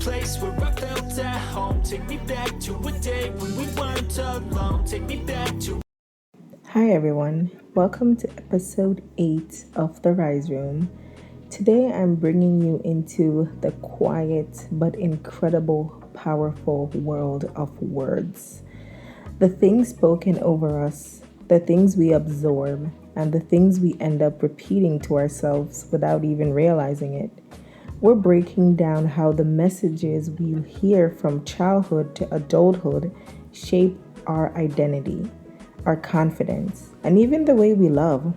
place where I felt at home. Take me back to a day when we weren't alone. Take me back to... Hi everyone, welcome to episode 8 of The Rise Room. Today I'm bringing you into the quiet but incredible, powerful world of words. The things spoken over us, the things we absorb, and the things we end up repeating to ourselves without even realizing it. We're breaking down how the messages we hear from childhood to adulthood shape our identity, our confidence, and even the way we love.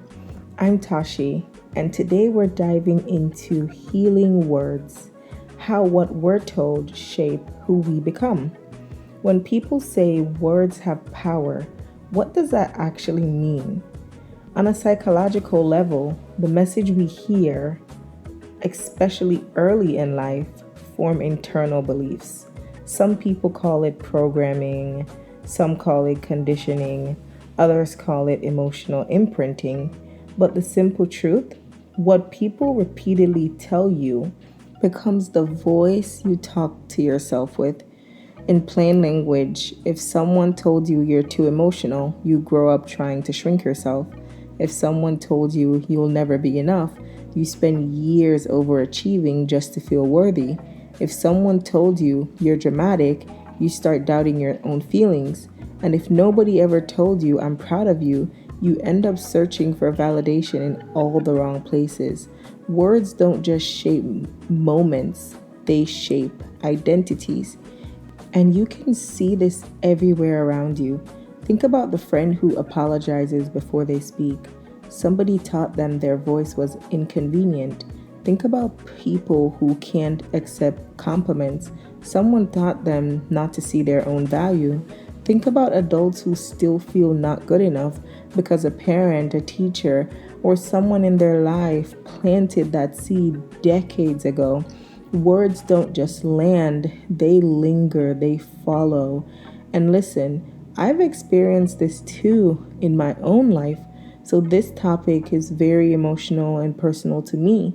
I'm Tashi, and today we're diving into healing words, how what we're told shape who we become. When people say words have power, what does that actually mean? On a psychological level, the message we hear, especially early in life, form internal beliefs. Some people call it programming, some call it conditioning, others call it emotional imprinting. But the simple truth, what people repeatedly tell you becomes the voice you talk to yourself with. In plain language, if someone told you you're too emotional, you grow up trying to shrink yourself. If someone told you you'll never be enough, you spend years overachieving just to feel worthy. If someone told you you're dramatic, you start doubting your own feelings. And if nobody ever told you I'm proud of you, you end up searching for validation in all the wrong places. Words don't just shape moments, they shape identities. And you can see this everywhere around you. Think about the friend who apologizes before they speak. Somebody taught them their voice was inconvenient. Think about people who can't accept compliments. Someone taught them not to see their own value. Think about adults who still feel not good enough because a parent, a teacher, or someone in their life planted that seed decades ago. Words don't just land, they linger, they follow. And listen, I've experienced this too in my own life, so this topic is very emotional and personal to me.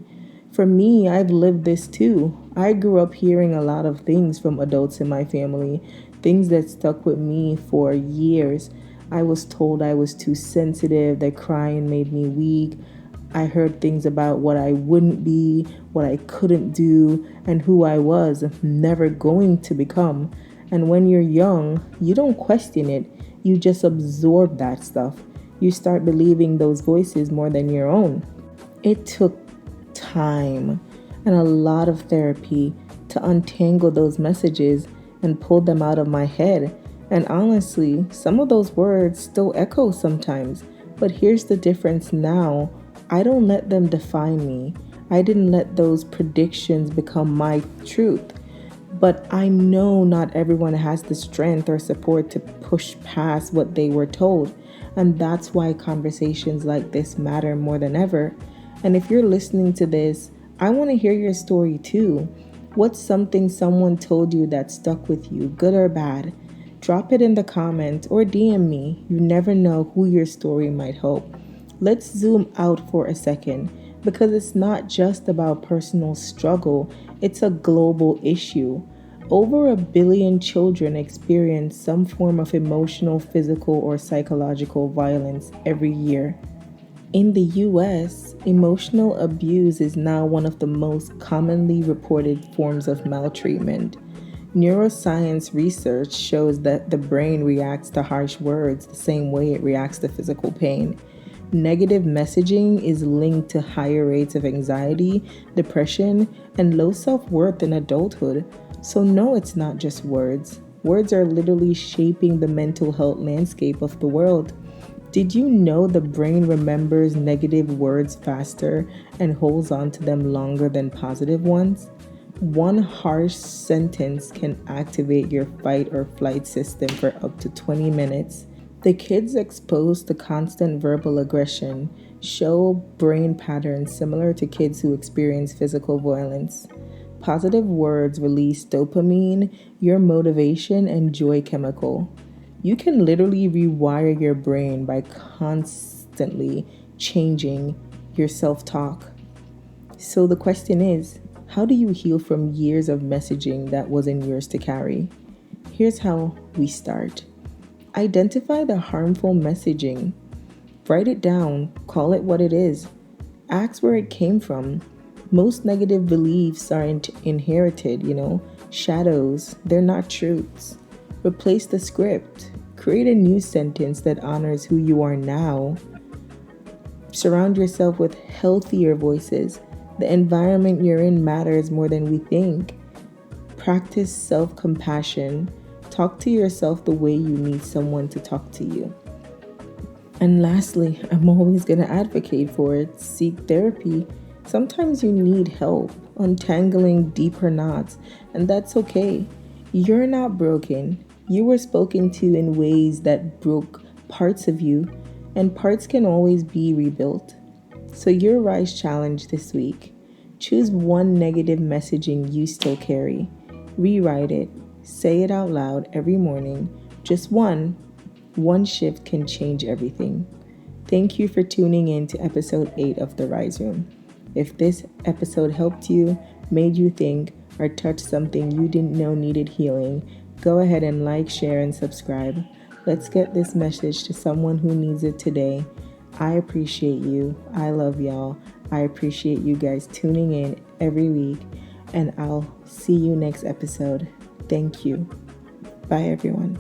For me, I've lived this too. I grew up hearing a lot of things from adults in my family, things that stuck with me for years. I was told I was too sensitive, that crying made me weak. I heard things about what I wouldn't be, what I couldn't do, and who I was never going to become. And when you're young, you don't question it, you just absorb that stuff. You start believing those voices more than your own. It took time and a lot of therapy to untangle those messages and pull them out of my head. And honestly, some of those words still echo sometimes. But here's the difference now. I don't let them define me. I didn't let those predictions become my truth. But I know not everyone has the strength or support to push past what they were told. And that's why conversations like this matter more than ever. And if you're listening to this, I want to hear your story too. What's something someone told you that stuck with you, good or bad? Drop it in the comments or DM me. You never know who your story might help. Let's zoom out for a second because it's not just about personal struggle, it's a global issue. Over 1 billion children experience some form of emotional, physical, or psychological violence every year. In the US, emotional abuse is now one of the most commonly reported forms of maltreatment. Neuroscience research shows that the brain reacts to harsh words the same way it reacts to physical pain. Negative messaging is linked to higher rates of anxiety, depression, and low self-worth in adulthood. So no, it's not just words. Words are literally shaping the mental health landscape of the world. Did you know the brain remembers negative words faster and holds on to them longer than positive ones? One harsh sentence can activate your fight or flight system for up to 20 minutes. The kids exposed to constant verbal aggression show brain patterns similar to kids who experience physical violence. Positive words release dopamine, your motivation, and joy chemical. You can literally rewire your brain by constantly changing your self talk. So the question is, How do you heal from years of messaging that wasn't yours to carry? Here's how we start. Identify the harmful messaging. Write it down, call it what it is. Ask where it came from. Most negative beliefs aren't inherited, shadows, they're not truths. Replace the script. Create a new sentence that honors who you are now. Surround yourself with healthier voices. The environment you're in matters more than we think. Practice self compassion. Talk to yourself the way you need someone to talk to you. And lastly, I'm always going to advocate for it. Seek therapy. Sometimes you need help untangling deeper knots, and that's okay. You're not broken. You were spoken to in ways that broke parts of you, and parts can always be rebuilt. So, your Rise Challenge this week: choose one negative messaging you still carry, rewrite it, say it out loud every morning. Just one. One shift can change everything. Thank you for tuning in to episode 8 of The Rise Room. If this episode helped you, made you think, or touched something you didn't know needed healing, go ahead and like, share, and subscribe. Let's get this message to someone who needs it today. I appreciate you. I love y'all. I appreciate you guys tuning in every week, and I'll see you next episode. Thank you. Bye, everyone.